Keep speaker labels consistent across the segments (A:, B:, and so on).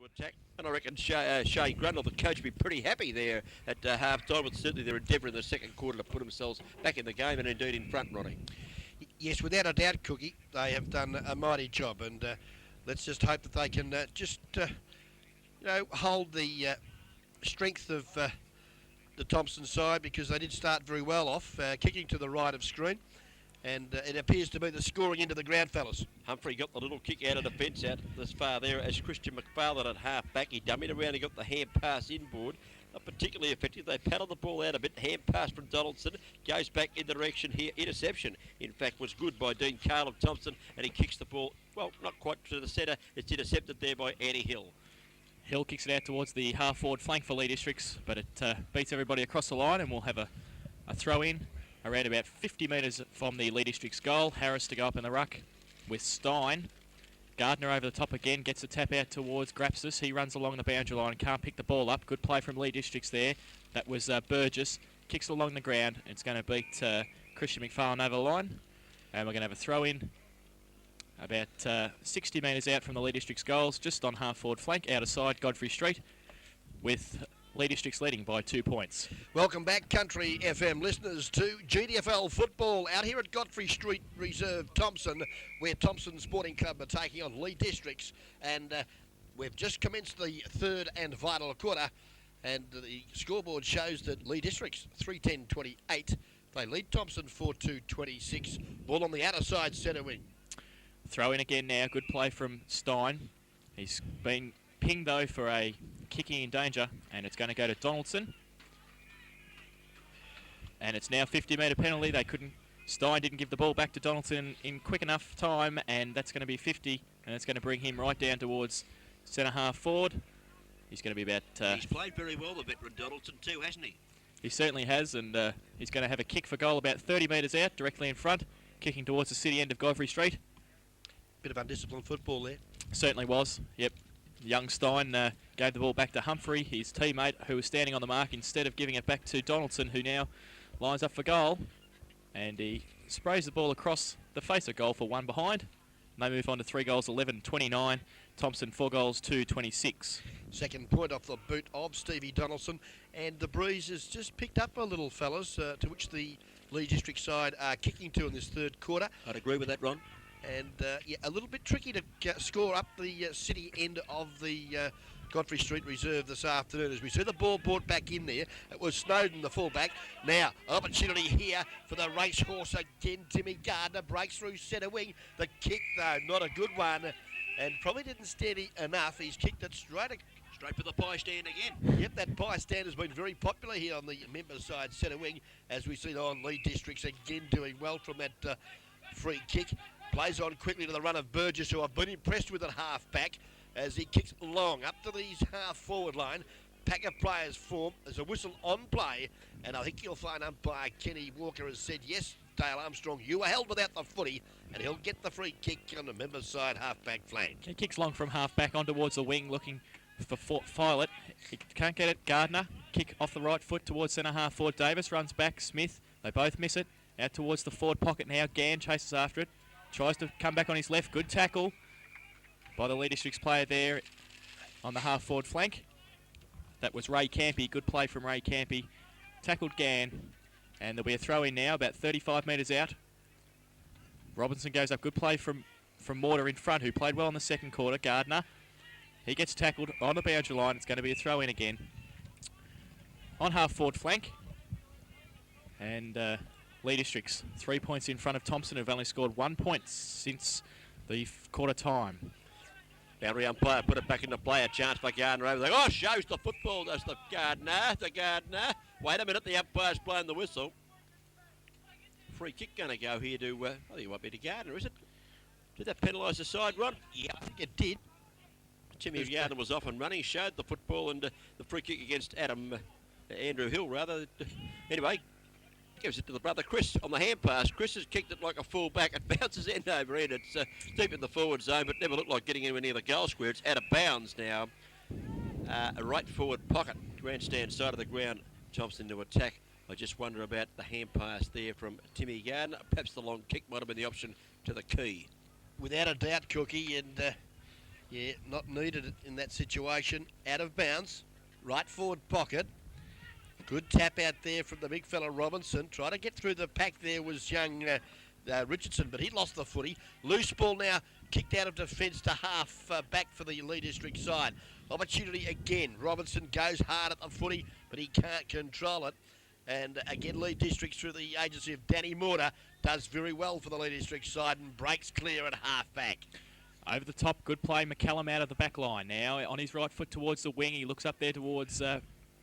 A: to attack. And I reckon Shay Grundle, the coach, will be pretty happy there at half-time with certainly their endeavour in the second quarter to put themselves back in the game and indeed in front, Ronnie.
B: Yes, without a doubt, Cookie, they have done a mighty job, and let's just hope that they can hold the strength of the Thomson side, because they did start very well off, kicking to the right of screen. And it appears to be the scoring into the ground, fellas.
A: Humphrey got the little kick out of defence out this far there as Christian McFarlane at half back. He dummied around, he got the hand pass inboard. Not particularly effective. They paddled the ball out a bit. Hand pass from Donaldson. Goes back in the direction here. Interception, in fact, was good by Dean Carl of Thomson. And he kicks the ball, well, not quite to the centre. It's intercepted there by Andy Hill.
C: Hill kicks it out towards the half-forward flank for Leigh Districts, but it beats everybody across the line, and we'll have a throw-in around about 50 metres from the Leigh Districts goal. Harris to go up in the ruck with Stein. Gardner over the top again, gets a tap out towards Grapsis. He runs along the boundary line, can't pick the ball up. Good play from Leigh Districts there. That was Burgess. Kicks it along the ground. It's going to beat Christian McFarlane over the line. And we're going to have a throw-in about 60 metres out from the Leigh Districts goals, just on half-forward flank, out of side Godfrey Street, with Leigh Districts leading by 2 points.
B: Welcome back, Country FM listeners, to GDFL football out here at Godfrey Street Reserve, Thomson, where Thomson Sporting Club are taking on Leigh Districts. And we've just commenced the third and final quarter, and the scoreboard shows that Leigh Districts 3-10-28. They lead Thomson 4-2-26. Ball on the outer side centre wing.
C: Throw in again now. Good play from Stein. He's been pinged though for a kicking in danger, and it's going to go to Donaldson. And it's now 50-metre penalty. Stein didn't give the ball back to Donaldson in quick enough time, and that's going to be 50, and it's going to bring him right down towards centre half forward. He's going to be about...
A: he's played very well, the veteran Donaldson too, hasn't he?
C: He certainly has, and he's going to have a kick for goal about 30 metres out, directly in front, kicking towards the city end of Godfrey Street.
B: Bit of undisciplined football there.
C: Certainly was, yep. Young Stein gave the ball back to Humphrey, his teammate, who was standing on the mark, instead of giving it back to Donaldson, who now lines up for goal. And he sprays the ball across the face of goal for one behind. And they move on to 3 goals, 11-29. Thomson 4 goals, 2-26.
B: Second point off the boot of Stevie Donaldson. And the breeze has just picked up a little, fellas, to which the Leigh District side are kicking to in this third quarter.
A: I'd agree with that, Ron.
B: And a little bit tricky to score up the city end of the Godfrey Street Reserve this afternoon, as we see the ball brought back in there. It was Snowden, the fullback. Now, opportunity here for the racehorse again. Timmy Gardner breaks through centre wing. The kick, though, not a good one, and probably didn't steady enough. He's kicked it straight for the pie stand again. Yep, that pie stand has been very popular here on the members' side centre wing, as we see on Leigh Districts again doing well from that free kick. Plays on quickly to the run of Burgess, who I've been impressed with at half-back, as he kicks long up to these half-forward line. Pack of players form. There's a whistle on play, and I think you'll find umpire Kenny Walker has said, yes, Dale Armstrong, you were held without the footy, and he'll get the free kick on the members' side half-back flank.
C: He kicks long from half-back on towards the wing, looking for Filet. He can't get it. Gardner, kick off the right foot towards centre half-forward. Davis runs back. Smith, they both miss it. Out towards the forward pocket now. Gann chases after it. Tries to come back on his left. Good tackle by the Leigh Districts player there on the half-forward flank. That was Ray Campy. Good play from Ray Campy. Tackled Gann. And there'll be a throw-in now, about 35 metres out. Robinson goes up. Good play from Mortar in front, who played well in the second quarter. Gardner. He gets tackled on the boundary line. It's going to be a throw-in again. On half-forward flank. And... Leigh Districts 3 points in front of Thomson, who've only scored 1 point since the quarter time.
A: Boundary umpire put it back into play. A chance for Gardner over there. Oh, shows the football. Does the Gardner. Wait a minute, the umpire's blowing the whistle. Free kick going to go here to, I think it might be to Gardner, is it? Did that penalise the side, Ron?
B: Yeah, I think it did.
A: Timmy Gardner was off and running, showed the football, and the free kick against Andrew Hill, rather. Anyway, gives it to the brother Chris on the hand pass. Chris has kicked it like a full back. It bounces end over end. It's deep in the forward zone, but never looked like getting anywhere near the goal square. It's out of bounds now. A right forward pocket, grandstand side of the ground. Thomson to attack. I just wonder about the hand pass there from Timmy Gardner. Perhaps the long kick might have been the option to the key.
B: Without a doubt, Cookie, and Yeah, not needed in that situation. Out of bounds, right forward pocket. Good tap out there from the big fella Robinson. Trying to get through the pack there was young Richardson, but he lost the footy. Loose ball now, kicked out of defence to half back for the Leigh District side. Opportunity again. Robinson goes hard at the footy, but he can't control it. And again, Leigh District, through the agency of Danny Mortar, does very well for the Leigh District side and breaks clear at half back.
C: Over the top, good play. McCallum out of the back line now. On his right foot towards the wing. He looks up there towards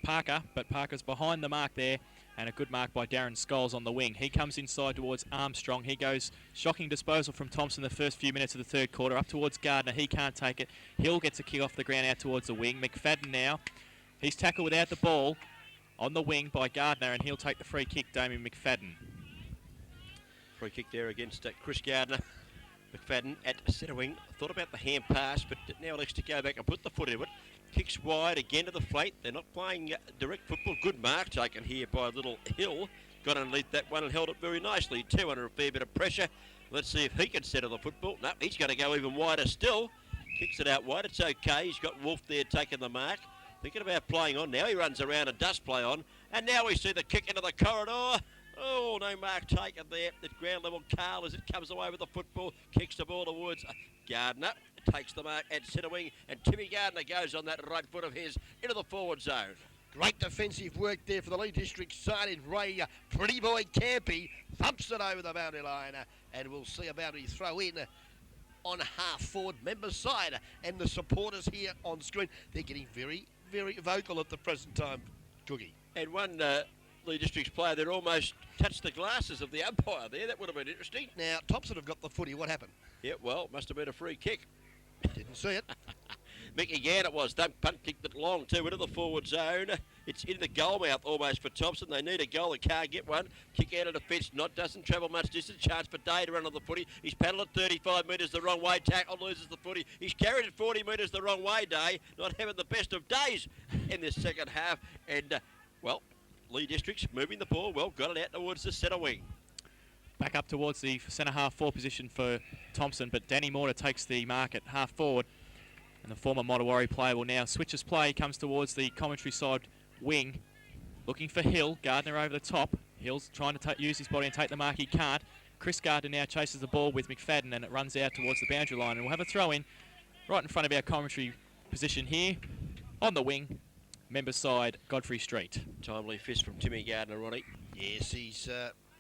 C: Parker, but Parker's behind the mark there. And a good mark by Darren Scholes on the wing. He comes inside towards Armstrong. He goes shocking disposal from Thomson the first few minutes of the third quarter. Up towards Gardner. He can't take it. Hill gets a kick off the ground out towards the wing. McFadden now. He's tackled without the ball on the wing by Gardner, and he'll take the free kick, Damien McFadden.
A: Free kick there against Chris Gardner. McFadden at centre wing. Thought about the hand pass, but now elects to go back and put the foot into it. Kicks wide again to the flank. They're not playing direct football. Good mark taken here by Little Hill. Got underneath that one and held it very nicely too under a fair bit of pressure. Let's see if he can settle the football. No, he's going to go even wider still. Kicks it out wide. It's okay. He's got Wolf there taking the mark. Thinking about playing on. Now he runs around and does play on. And now we see the kick into the corridor. Oh, no mark taken there at ground level. Carl, as it comes away with the football, kicks the ball towards Gardner. Takes the mark at centre wing, and Timmy Gardner goes on that right foot of his into the forward zone.
B: Great defensive work there for the Leigh District side in Ray Pretty Boy Campy. Thumps it over the boundary line, and we'll see a boundary throw in on half forward member side. And the supporters here on screen, they're getting very, very vocal at the present time, Cookie.
A: And one Leigh District's player there almost touched the glasses of the umpire there. That would have been interesting.
B: Now, Thomson have got the footy. What happened?
A: Yeah, well, must have been a free kick.
B: Didn't see it.
A: Mickey Gann it was. Don't punt kicked it long too into the forward zone. It's in the goal mouth almost for Thomson. They need a goal. They can't get one. Kick out of defence. Doesn't travel much distance. Chance for Day to run on the footy. He's paddled at 35 metres the wrong way. Tackle, loses the footy. He's carried it 40 metres the wrong way. Day not having the best of days in this second half. And well, Leigh District's moving the ball well. Got it out towards the centre wing.
C: Back up towards the centre half forward position for Thomson, but Danny Mortar takes the mark at half forward. And the former Motawari player will now switch his play. Comes towards the commentary side wing. Looking for Hill. Gardner over the top. Hill's trying to use his body and take the mark. He can't. Chris Gardner now chases the ball with McFadden, and it runs out towards the boundary line. And we'll have a throw in right in front of our commentary position here on the wing. Member side, Godfrey Street.
A: Timely fist from Timmy Gardner, Ronnie.
B: Yes, he's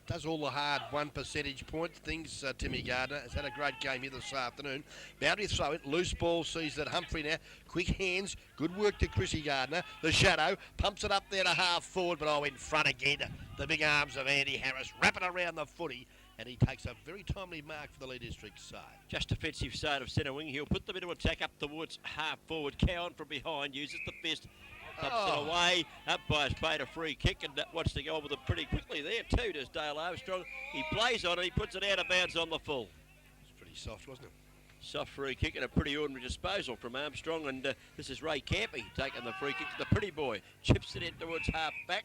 B: does all the hard 1 percentage point things. Timmy Gardner has had a great game here this afternoon. Boundary throw it, loose ball, sees that Humphrey now. Quick hands, good work to Chrissy Gardner. The shadow pumps it up there to half forward, but in front again. The big arms of Andy Harris wrapping around the footy, and he takes a very timely mark for the Leigh District side.
A: Just defensive side of centre wing. He'll put them into attack up towards half forward. Cowan from behind uses the fist. Pops it away. Umpire's paid a free kick and wants to go on with it pretty quickly there too, does Dale Armstrong. He plays on it. He puts it out of bounds on the full.
B: It's pretty soft, wasn't it?
A: Soft free kick and a pretty ordinary disposal from Armstrong. And this is Ray Campy taking the free kick to the pretty boy. Chips it in towards half back.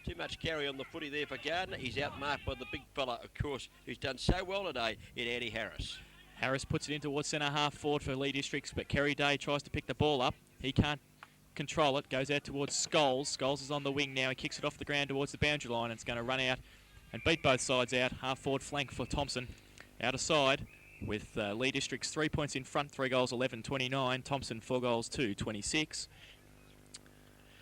A: Too much carry on the footy there for Gardner. He's outmarked by the big fella, of course, who's done so well today in Andy Harris.
C: Harris puts it in towards centre half forward for Leigh Districts, but Kerry Day tries to pick the ball up. He can't control it. Goes out towards Scholes. Scholes is on the wing now. He kicks it off the ground towards the boundary line. And it's going to run out and beat both sides out. Half forward flank for Thomson. Out of side with Leigh Districts 3 points in front. 3 goals, 11-29. Thomson 4 goals, 2-26.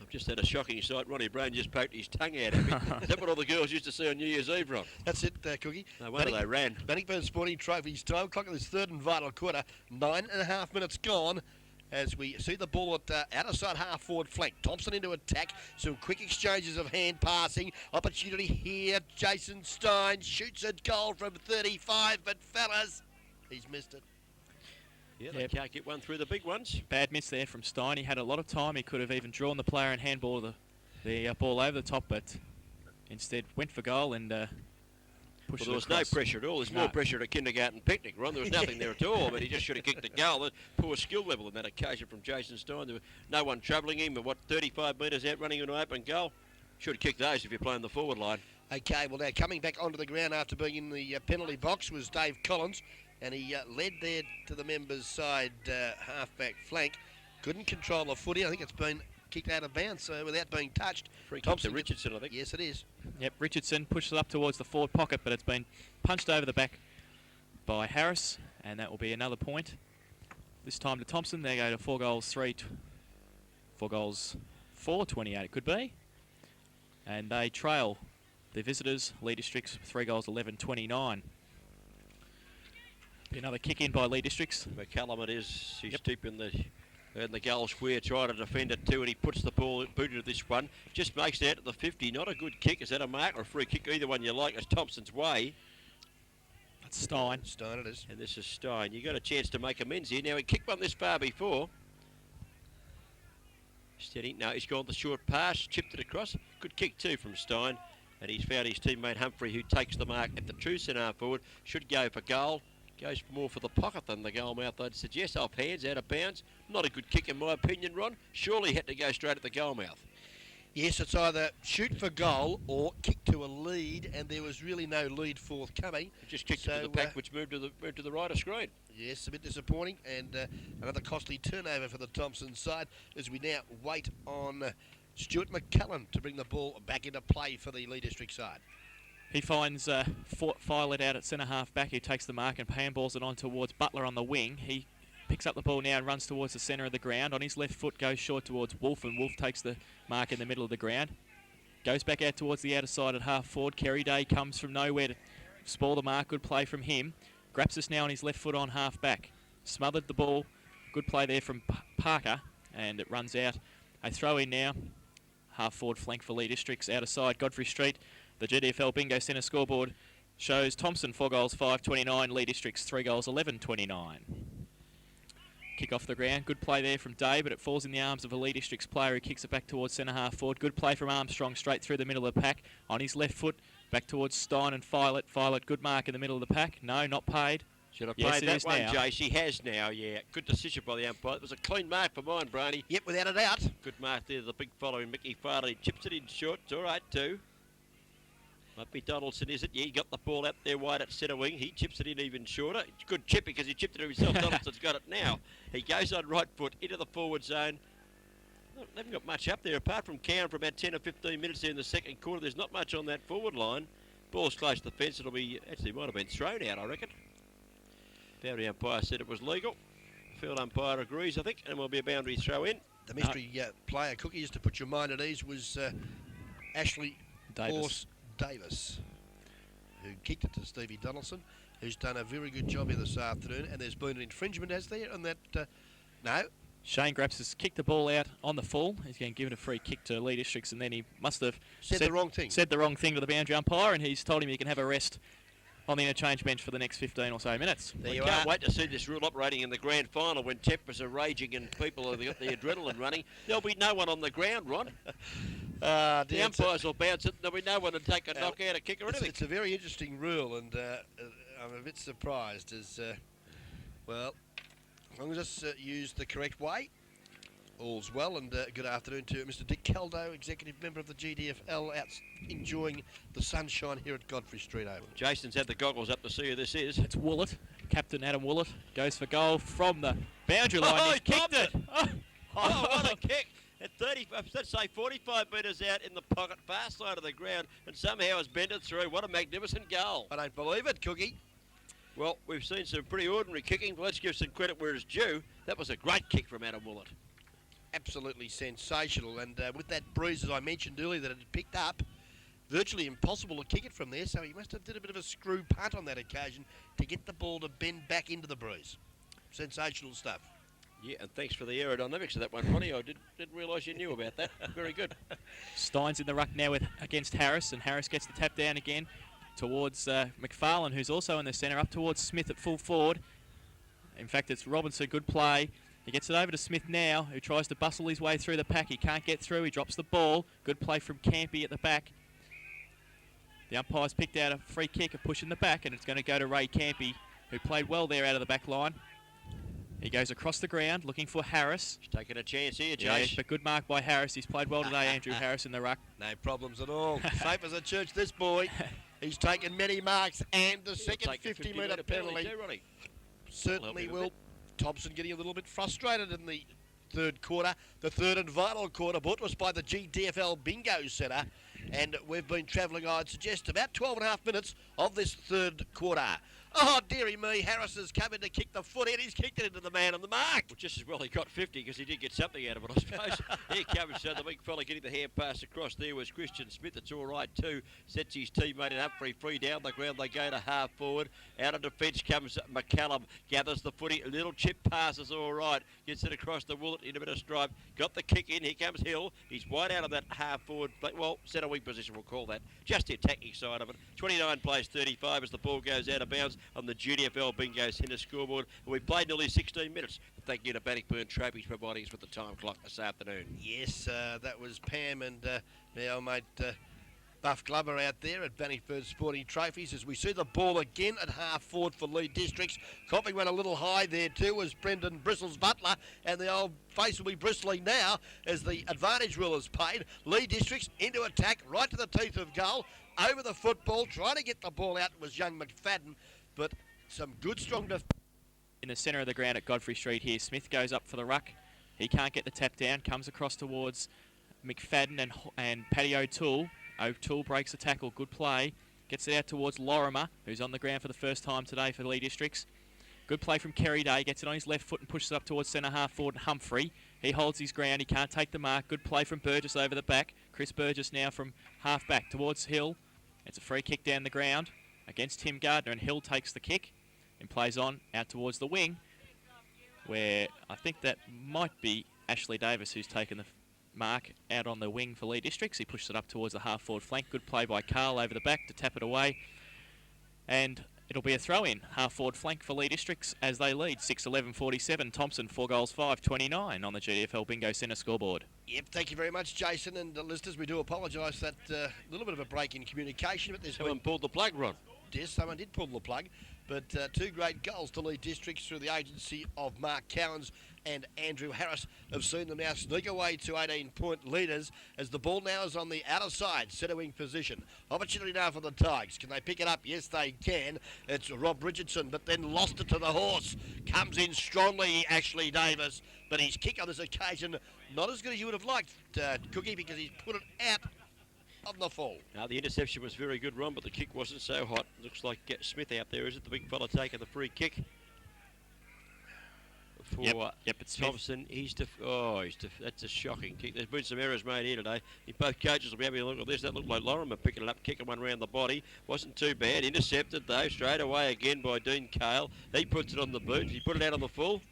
A: I've just had a shocking sight. Ronnie Brown just poked his tongue out at me. Is that what all the girls used to see on New Year's Eve, Ron?
B: That's it, Cookie.
A: No wonder they ran.
B: Bannockburn Sporting Trophies time clock in this third and vital quarter. 9.5 minutes gone as we see the ball at outer side half forward flank. Thomson into attack. Some quick exchanges of hand passing. Opportunity here. Jason Stein shoots a goal from 35, but fellas, he's missed it.
A: Yeah, they can't get one through the big ones.
C: Bad miss there from Stein. He had a lot of time. He could have even drawn the player and handball the ball over the top, but instead went for goal and pushed
A: there
C: it
A: was
C: across.
A: no pressure at all. There's more pressure at a kindergarten picnic, Ron. There was nothing there at all, but he just should have kicked the goal. The poor skill level on that occasion from Jason Stein. There was no one troubling him, but 35 metres out running into an open goal. Should have kicked those if you're playing the forward line.
B: Okay, well now coming back onto the ground after being in the penalty box was Dave Collins. and he led there to the members' side half-back flank. Couldn't control the footy. I think it's been kicked out of bounds without being touched.
A: Free kick to Richardson, I think.
B: Yes, it is.
C: Yep, Richardson pushes it up towards the forward pocket, but it's been punched over the back by Harris, and that will be another point. This time to Thomson. They go to 4 goals 4-28 it could be. And they trail the visitors, Leigh Districts, 3 goals 11-29. Another kick in by Leigh Districts.
A: McCallum it is. He's deep in the goal square, trying to defend it too, and he puts the ball boot into this one. Just makes it out to the 50. Not a good kick. Is that a mark or a free kick? Either one you like. It's Thompson's way.
C: That's Stein.
B: Stein it is.
A: And this is Stein. You got a chance to make amends here. Now he kicked one this far before. Steady. No, he's gone the short pass, chipped it across. Good kick too from Stein. And he's found his teammate Humphrey, who takes the mark at the true centre forward. Should go for goal. Goes more for the pocket than the goal mouth, I'd suggest. Off hands, out of bounds. Not a good kick in my opinion, Ron. Surely had to go straight at the goal mouth.
B: Yes, it's either shoot for goal or kick to a lead, and there was really no lead forthcoming.
A: Just kicked it to the pack, which moved to the right of screen.
B: Yes, a bit disappointing, and another costly turnover for the Thomson side as we now wait on Stuart McCullen to bring the ball back into play for the Leigh District side.
C: He finds Filet out at centre half back, who takes the mark and handballs it on towards Butler on the wing. He picks up the ball now and runs towards the centre of the ground. On his left foot goes short towards Wolf, and Wolf takes the mark in the middle of the ground. Goes back out towards the outer side at half forward. Kerry Day comes from nowhere to spoil the mark. Good play from him. Grabs us now on his left foot on half back. Smothered the ball. Good play there from Parker, and it runs out. A throw in now. Half forward flank for Leigh Districts. Outer side, Godfrey Street. The GDFL Bingo Centre scoreboard shows Thomson 4 goals 5-29. Leigh Districts 3 goals 11-29. Kick off the ground. Good play there from Day, but it falls in the arms of a Leigh Districts player who kicks it back towards centre half forward. Good play from Armstrong straight through the middle of the pack. On his left foot, back towards Stein and Filet. Filet, good mark in the middle of the pack. No, not paid.
A: Should have paid that one, Jace. He has now, yeah. Good decision by the umpire. It was a clean mark for mine, Brady.
B: Yep, without a doubt.
A: Good mark there, the big following Mickey Farley. Chips it in short. It's all right, too. Might be Donaldson, is it? Yeah, he got the ball out there wide at centre wing. He chips it in even shorter. It's good chip because he chipped it himself. Donaldson's got it now. He goes on right foot into the forward zone. They haven't got much up there apart from Cowan for about 10 or 15 minutes there in the second quarter. There's not much on that forward line. Ball's close to the fence. It'll be, actually might have been thrown out, I reckon. Boundary umpire said it was legal. Field umpire agrees, I think, and will be a boundary throw in.
B: The mystery player, Cookie, just to put your mind at ease, was Ashley Davis, who kicked it to Stevie Donaldson, who's done a very good job here this afternoon. And there's been an infringement, has there, on that? No.
C: Shane Grabs has kicked the ball out on the full. He's going to give it a free kick to Leigh Districts, and then he must have
B: said the wrong thing.
C: Said the wrong thing to the boundary umpire, and he's told him he can have a rest on the interchange bench for the next 15 or so minutes.
A: There you can't wait to see this rule operating in the grand final when tempers are raging and people have got the adrenaline running. There'll be no one on the ground, Ron. The umpires will bounce it. There'll be no one to take a knockout, a kick or anything.
B: It's a very interesting rule, and I'm a bit surprised as, well, as long as it's used the correct way, all's well. And good afternoon to Mr. Dick Caldo, executive member of the GDFL, out enjoying the sunshine here at Godfrey Street Oval.
A: Jason's had the goggles up to see who this is.
C: It's Woolett. Captain Adam Woolett goes for goal from the boundary line.
A: Oh,
C: he's kicked it!
A: Oh, what a kick! At 30, let's say 45 metres out in the pocket, far side of the ground, and somehow has bent it through. What a magnificent goal.
B: I don't believe it, Cookie.
A: Well, we've seen some pretty ordinary kicking. Let's give some credit where it's due. That was a great kick from Adam Woolett.
B: Absolutely sensational, and with that bruise, as I mentioned earlier, that it had picked up, virtually impossible to kick it from there, so he must have did a bit of a screw punt on that occasion to get the ball to bend back into the bruise. Sensational stuff.
A: Yeah, and thanks for the aerodynamics of that one, Ronnie. I didn't realise you knew about that. Very good.
C: Stein's in the ruck now against Harris, and Harris gets the tap down again towards McFarlane, who's also in the centre, up towards Smith at full forward. In fact, it's Robinson, good play. He gets it over to Smith now, who tries to bustle his way through the pack. He can't get through. He drops the ball. Good play from Campy at the back. The umpire's picked out a free kick, a push in the back, and it's going to go to Ray Campy, who played well there out of the back line. He goes across the ground looking for Harris.
A: He's taking a chance here, Jace.
C: Yeah, but good mark by Harris. He's played well today, Andrew Harris in the ruck.
B: No problems at all. Safe as a church, this boy. He's taken many marks and the second 50-metre penalty. certainly
A: a
B: will.
A: bit.
B: Thomson getting a little bit frustrated in the third quarter. The third and final quarter brought to us by the GTFL Bingo Centre. And we've been travelling, I'd suggest, about 12 and a half minutes of this third quarter. Oh, dearie me, Harris has come in to kick the foot in. He's kicked it into the man on the mark.
A: Well, just as well he got 50 because he did get something out of it, I suppose. Here comes the big fella getting the hand pass across. There was Christian Smith. It's all right too. Sets his teammate in Humphrey free down the ground. They go to half forward. Out of defence comes McCallum. Gathers the footy. A little chip pass is all right. Gets it across the Willet in a bit of stripe. Got the kick in. Here comes Hill. He's wide out of that half forward. Well, centre wing position we'll call that. Just the attacking side of it. 29 plays 35 as the ball goes out of bounds on the GDFL Bingo Centre scoreboard. And we played nearly 16 minutes. Thank you to Bannockburn Trophies providing us with the time clock this afternoon.
B: Yes, that was Pam and our mate Buff Glover out there at Bannockburn Sporting Trophies as we see the ball again at half forward for Leigh Districts. Copping went a little high there too as Brendan Bristles Butler, and the old face will be bristling now as the advantage rule is paid. Leigh Districts into attack, right to the teeth of goal, over the football, trying to get the ball out was young McFadden, but some good strong defence.
C: In the centre of the ground at Godfrey Street here, Smith goes up for the ruck. He can't get the tap down, comes across towards McFadden and Paddy O'Toole. O'Toole breaks the tackle, good play. Gets it out towards Lorimer, who's on the ground for the first time today for the Leigh Districts. Good play from Kerry Day, gets it on his left foot and pushes it up towards centre half forward Humphrey. He holds his ground, he can't take the mark. Good play from Burgess over the back. Chris Burgess now from half back towards Hill. It's a free kick down the ground against Tim Gardner, and Hill takes the kick and plays on out towards the wing, where I think that might be Ashley Davis who's taken the mark out on the wing for Leigh Districts. He pushes it up towards the half forward flank. Good play by Carl over the back to tap it away, and it'll be a throw in half forward flank for Leigh Districts as they lead 6-11-47. Thomson 4 goals 5-29 on the GDFL Bingo Centre scoreboard.
B: Yep, thank you very much, Jason, and listeners, we do apologise that little bit of a break in communication, but there's
A: Someone pulled the plug, Ron.
B: Yes, someone did pull the plug, but two great goals to Leigh Districts through the agency of Mark Cowans and Andrew Harris have seen them now sneak away to 18-point leaders as the ball now is on the outer side, centre wing position. Opportunity now for the Tigers. Can they pick it up? Yes, they can. It's Rob Richardson, but then lost it to the horse. Comes in strongly, Ashley Davis, but his kick on this occasion not as good as you would have liked, Cookie, because he's put it out on the fall.
A: Now, the interception was very good, Ron, but the kick wasn't so hot. Looks like Smith out there, is it? The big fella taking the free kick. For
C: Yep, it's Smith.
A: Thomson, that's a shocking kick. There's been some errors made here today. Both coaches will be having a look at this. That looked like Lorimer picking it up, kicking one round the body. Wasn't too bad. Intercepted, though, straight away again by Dean Cale. He puts it on the boot. He put it out on the full.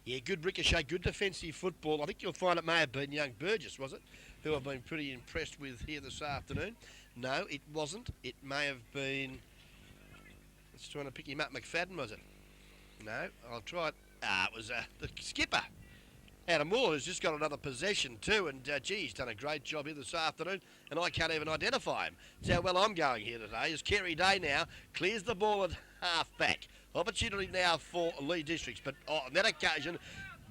B: Yeah, good ricochet, good defensive football. I think you'll find it may have been young Burgess, was it? Who I've been pretty impressed with here this afternoon. No, it wasn't. It may have been... Let's try to pick him up. McFadden, was it? No, I'll try it. It was the skipper, Adam Moore, who's just got another possession too, and he's done a great job here this afternoon, and I can't even identify him. That's how well I'm going here today, as Kerry Day now clears the ball at half back. Opportunity now for Leigh Districts, but on that occasion,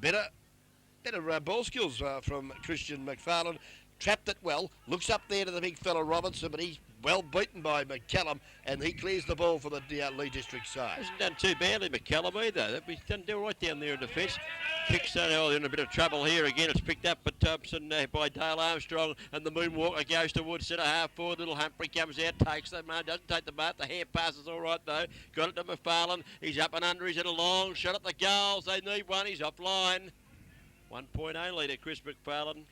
B: better ball skills from Christian McFarlane. Trapped it well, looks up there to the big fella Robinson, but he's well beaten by McCallum, and he clears the ball for the Leigh District side.
A: Hasn't done too badly, McCallum, either. He's done right down there in defence. Kicks they're in a bit of trouble here again. It's picked up by Thomson by Dale Armstrong, and the moonwalker goes towards centre half forward. Little Humphrey comes out, takes the mark, doesn't take the mark. The hand pass is all right though. Got it to McFarlane. He's up and under. He's at a long shot at the goals. They need one. He's offline. 1 point only to Chris McFarlane.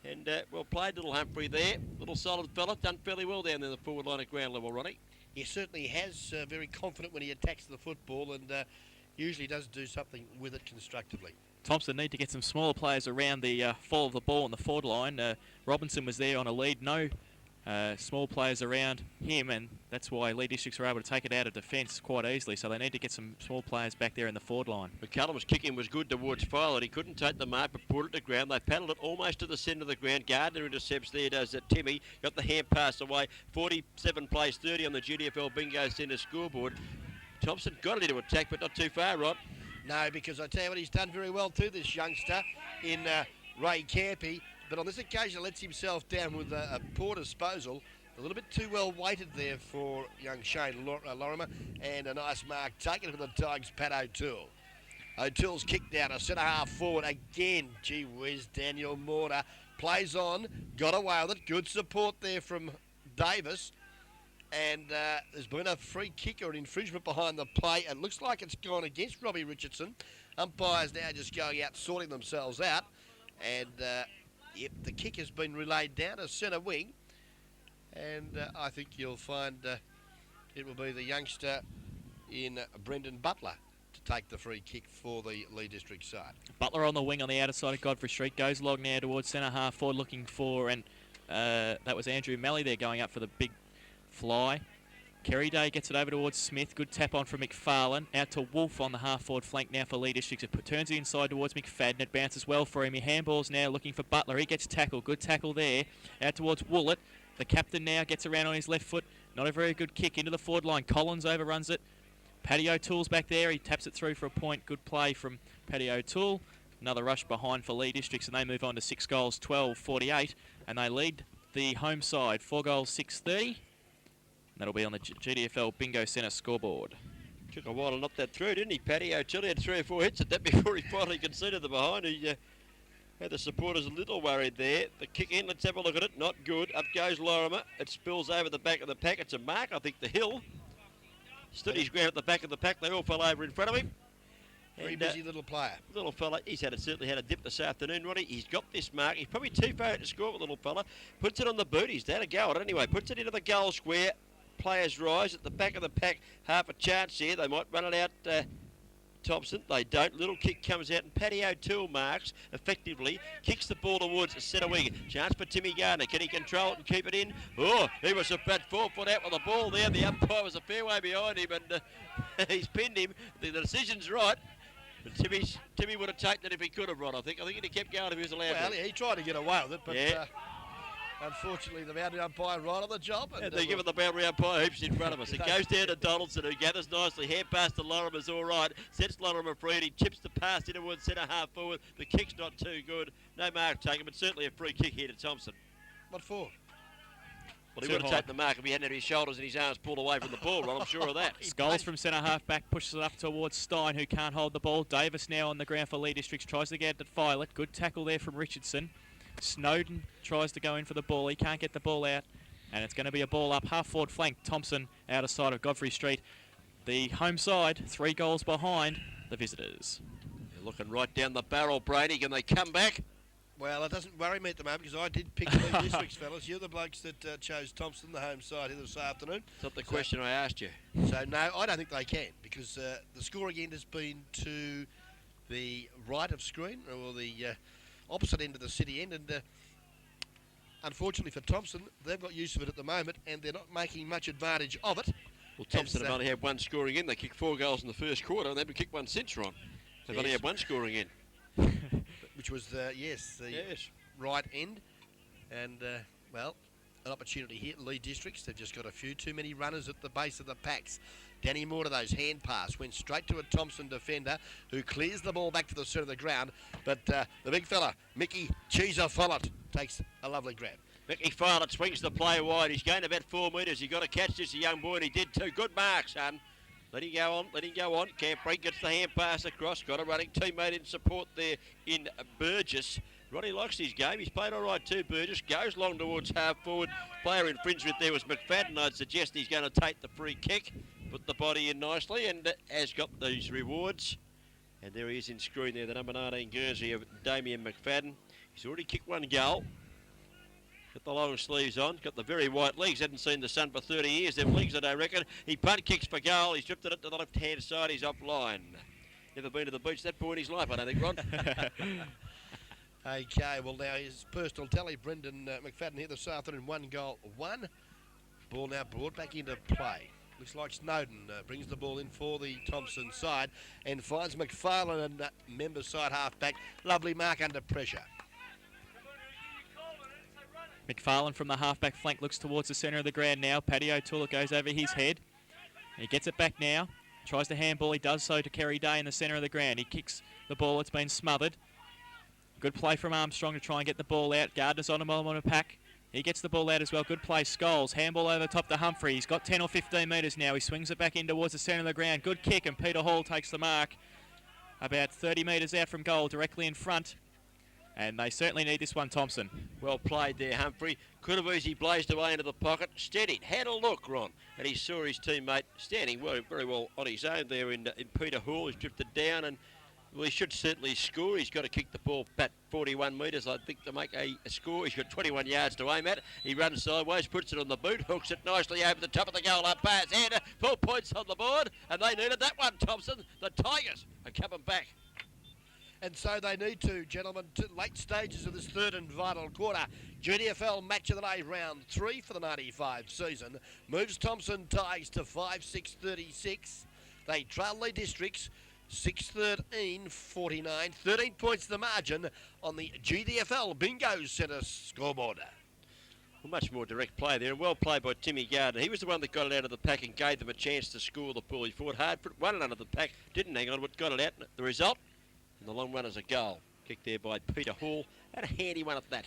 A: And well played, little Humphrey there. Little solid fella, done fairly well down there in the forward line at ground level, Ronnie.
B: He certainly has, very confident when he attacks the football, and usually does do something with it constructively.
C: Thomson need to get some smaller players around the fall of the ball on the forward line. Robinson was there on a lead. No small players around him, and that's why Leigh Districts are able to take it out of defence quite easily. So they need to get some small players back there in the forward line.
A: McCallum's kicking was good towards Filer. He couldn't take the mark, but put it to ground. They paddled it almost to the centre of the ground. Gardner intercepts there, does Timmy. Got the hand pass away. 47 plays 30 on the GDFL Bingo Centre scoreboard. Thomson got it into attack, but not too far, Rod.
B: No, because I tell you what, he's done very well too, this youngster in Ray Campy. But on this occasion, lets himself down with a poor disposal A little bit too well weighted there for young Shane Lorimer, and a nice mark taken from the Tigers, Pat O'Toole. O'Toole's kicked down a centre-half forward again. Gee whiz, Daniel Mortar plays on, got away with it. Good support there from Davis. And there's been a free kick or an infringement behind the play. It looks like it's gone against Robbie Richardson. Umpires now just going out, sorting themselves out. And yep, the kick has been relayed down to centre wing. And I think you'll find it will be the youngster in Brendan Butler to take the free kick for the Leigh District side.
C: Butler on the wing on the outer side of Godfrey Street. Goes long now towards centre half forward looking for, and that was Andrew Malley there going up for the big fly. Kerry Day gets it over towards Smith. Good tap on from McFarlane. Out to Wolf on the half-forward flank now for Leigh Districts. It turns it inside towards McFadden. It bounces well for him. He handballs now looking for Butler. He gets tackled. Good tackle there. Out towards Woolett. The captain now gets around on his left foot. Not a very good kick into the forward line. Collins overruns it. Paddy O'Toole's back there. He taps it through for a point. Good play from Paddy O'Toole. Another rush behind for Leigh Districts, and they move on to 6 goals, 12-48. And they lead the home side. 4 goals, 6-30. That'll be on the GDFL Bingo Centre scoreboard.
A: Took a while to knock that through, didn't he, Paddy O'Toole? He had 3 or 4 hits at that before he finally conceded the behind. He had the supporters a little worried there. The kick in, let's have a look at it. Not good. Up goes Lorimer. It spills over the back of the pack. It's a mark, I think, the hill. Stood his ground at the back of the pack. They all fell over in front of him.
B: Very busy little player.
A: Little fella, certainly had a dip this afternoon, Ronnie. He's got this mark. He's probably too far out to score with little fella. Puts it on the boot. He's down a go at it anyway. Puts it into the goal square. Players rise at the back of the pack. Half a chance here. They might run it out, Thomson. They don't. Little kick comes out and Paddy O'Toole marks effectively. Kicks the ball towards the centre wing. Chance for Timmy Gardner. Can he control it and keep it in? Oh, he was about 4 foot out with the ball there. The umpire was a fair way behind him and he's pinned him. The decision's right. But Timmy would have taken it if he could have, Ron, I think. I think he'd have kept going if he was allowed
B: Well,
A: to.
B: he tried to get away with it, but
A: Yeah.
B: unfortunately the boundary umpire right on the job.
A: And they're giving the boundary umpire hoops in front of us. It goes down to Donaldson, who gathers nicely. Hand pass to Lorimer's all right. Sets Lorimer free and he chips the pass in towards centre half forward. The kick's not too good. No mark taken, but certainly a free kick here to Thomson.
B: What for?
A: Well, he would have taken the mark if he hadn't had his shoulders and his arms pulled away from the ball, Ron. I'm sure of that.
C: Scholes from centre half back pushes it up towards Stein, who can't hold the ball. Davis now on the ground for Leigh Districts. Tries to get it at Violet. Good tackle there from Richardson. Snowden tries to go in for the ball. He can't get the ball out. And it's going to be a ball up half forward flank. Thomson out of sight of Godfrey Street. The home side 3 goals behind the visitors.
A: They're looking right down the barrel, Brady. Can they come back?
B: Well, it doesn't worry me at the moment because I did pick the districts, fellas. You're the blokes that chose Thomson, the home side, here this afternoon.
A: It's not the question I asked you.
B: So, no, I don't think they can because the scoring end has been to the right of screen or the opposite end of the city end. And unfortunately for Thomson, they've got use of it at the moment and they're not making much advantage of it.
A: Well, Thomson have only had 1 scoring in. They kicked 4 goals in the first quarter and they've been kicked 1 since, Ron. They've only had 1 scoring in.
B: Which was, the right end. And, well, an opportunity here at Leigh Districts. They've just got a few too many runners at the base of the packs. Danny Moore to those hand pass. Went straight to a Thomson defender who clears the ball back to the centre of the ground. But the big fella, Mickey Cheeser Follett, takes a lovely grab.
A: Mickey Follett swings the play wide. He's gained about 4 metres. You've got to catch this, a young boy, and he did too. Good mark, son. Let him go on. Camprey gets the hand pass across. Got a running teammate in support there in Burgess. Ronnie likes his game. He's played all right too, Burgess. Goes long towards half forward. Player infringement there was McFadden. I'd suggest he's going to take the free kick. Put the body in nicely and has got these rewards. And there he is in screen there, the number 19 Guernsey of Damien McFadden. He's already kicked 1 goal. Got the long sleeves on, got the very white legs, hadn't seen the sun for 30 years, them legs I don't reckon. He punt kicks for goal, he's drifted it to the left hand side, he's offline. Never been to the beach that point in his life, I don't think, Ron.
B: Okay, well now his personal tally, Brendan McFadden here this afternoon, 1 goal, 1. Ball now brought back into play. Looks like Snowden brings the ball in for the Thomson side and finds McFarlane and member side half back. Lovely mark under pressure.
C: McFarlane from the half-back flank looks towards the centre of the ground now. Paddy O'Toole goes over his head. He gets it back now. Tries to handball. He does so to Kerry Day in the centre of the ground. He kicks the ball. It's been smothered. Good play from Armstrong to try and get the ball out. Gardner's on him on a pack. He gets the ball out as well. Good play, Scholes. Handball over the top to Humphrey. He's got 10 or 15 metres now. He swings it back in towards the centre of the ground. Good kick, and Peter Hall takes the mark. About 30 metres out from goal, directly in front. And they certainly need this one, Thomson.
A: Well played there, Humphrey. Could have easily blazed away into the pocket. Steadied. Had a look, Ron. And he saw his teammate standing very well on his own there in Peter Hall. He's drifted down and, well, he should certainly score. He's got to kick the ball back 41 metres, I think, to make a score. He's got 21 yards to aim at. He runs sideways, puts it on the boot, hooks it nicely over the top of the goal up past Hander. 4 points on the board, and they needed that one, Thomson. The Tigers are coming back.
B: And so they need to, gentlemen, to late stages of this third and vital quarter. GDFL Match of the Day, round 3 for the 95 season. Moves Thomson Tigers to 5-6-36. They trail Leigh Districts 6-13-49. 13 points the margin on the GDFL Bingo Centre scoreboard.
A: Well, much more direct play there, and well played by Timmy Gardner. He was the one that got it out of the pack and gave them a chance to score the ball. He fought hard for it, won it under the pack, didn't hang on, but got it out. The result, in the long run, is a goal. Kicked there by Peter Hall, and a handy one at that.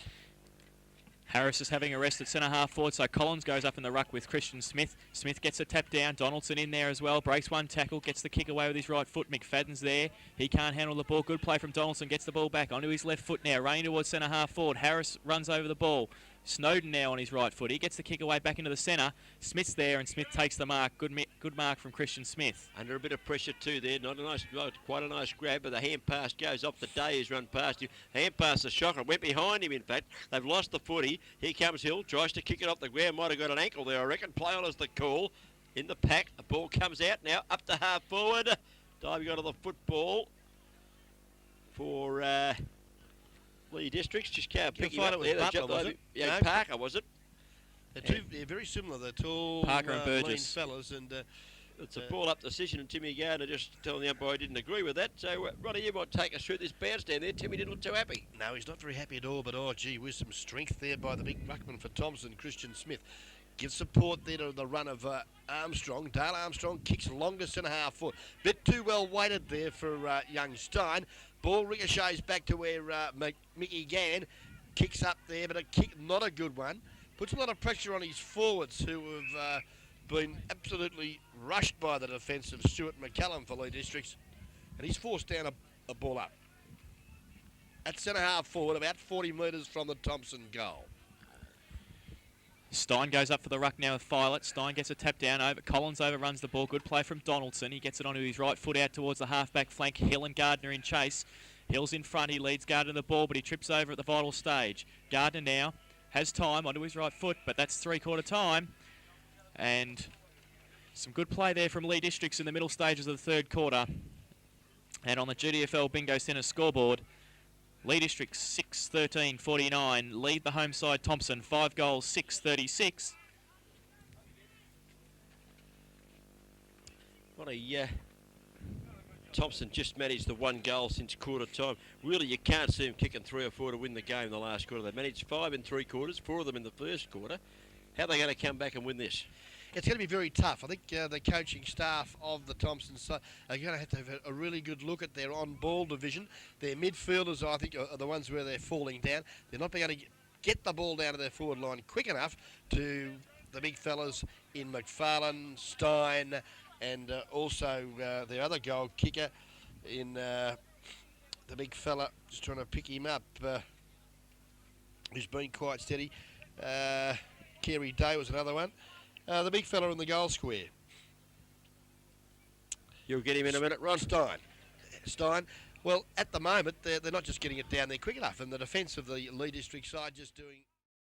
C: Harris is having a rest at centre-half forward, so Collins goes up in the ruck with Christian Smith. Smith gets a tap down. Donaldson in there as well. Breaks one tackle, gets the kick away with his right foot. McFadden's there. He can't handle the ball. Good play from Donaldson. Gets the ball back onto his left foot now. Running towards centre-half forward. Harris runs over the ball. Snowden now on his right foot. He gets the kick away back into the centre. Smith's there, and Smith takes the mark. Good mark from Christian Smith.
A: Under a bit of pressure too there. Not a nice, quite a nice grab, but the hand pass goes off the day. He's run past him. Hand pass the shocker. Went behind him, in fact. They've lost the footy. Here comes Hill. Tries to kick it off the ground. Might have got an ankle there, I reckon. Play on is the call. In the pack. The ball comes out now. Up to half forward. Diving onto the football for Leigh Districts. Just can't pick him up.
B: It was Butler, was it?
A: Yeah,
B: No.
A: Parker, was it?
B: They're very similar. They're tall,
C: Parker and
B: lean
C: Burgess.
B: fellas, and
A: It's a ball-up decision, and Timmy Gardner just telling the umpire he didn't agree with that. So, Ronnie, you might take us through this bounce down there. Timmy didn't look too happy.
B: no, he's not very happy at all, but oh, gee, with some strength there by the big ruckman for Thomson, Christian Smith. Gives support there to the run of Armstrong. Dale Armstrong kicks longer centre-half foot. Bit too well weighted there for young Stein. Ball ricochets back to where Mickey Gann kicks up there, but a kick, not a good one. Puts a lot of pressure on his forwards, who have been absolutely rushed by the defence of Stuart McCallum for Leigh Districts, and he's forced down a ball up. At centre-half forward, about 40 metres from the Thomson goal.
C: Stein goes up for the ruck now with Filet. Stein gets a tap down over. Collins overruns the ball. Good play from Donaldson. He gets it onto his right foot out towards the half-back flank. Hill and Gardner in chase. Hill's in front. He leads Gardner the ball, but he trips over at the vital stage. Gardner now has time onto his right foot, but that's three-quarter time. And some good play there from Leigh Districts in the middle stages of the third quarter. And on the GDFL Bingo Centre scoreboard, Leigh Districts 6-13-49. Lead the home side Thomson 5 goals 6-36.
A: Thomson just managed the 1 goal since quarter time. Really, you can't see him kicking 3 or 4 to win the game in the last quarter. They managed 5 in 3 quarters, 4 of them in the first quarter. How are they going to come back and win this?
B: It's going to be very tough. I think the coaching staff of the Thomson side are going to have a really good look at their on-ball division. Their midfielders, I think, are the ones where they're falling down. They're not going to get the ball down to their forward line quick enough to the big fellas in McFarlane, Stein, and also their other goal kicker in the big fella, just trying to pick him up, who's been quite steady. Kerry Day was another one. The big fella in the goal square.
A: You'll get him in a minute, Ron.
B: Stein. Well, at the moment, they're not just getting it down there quick enough, and the defence of the Leigh District side just doing...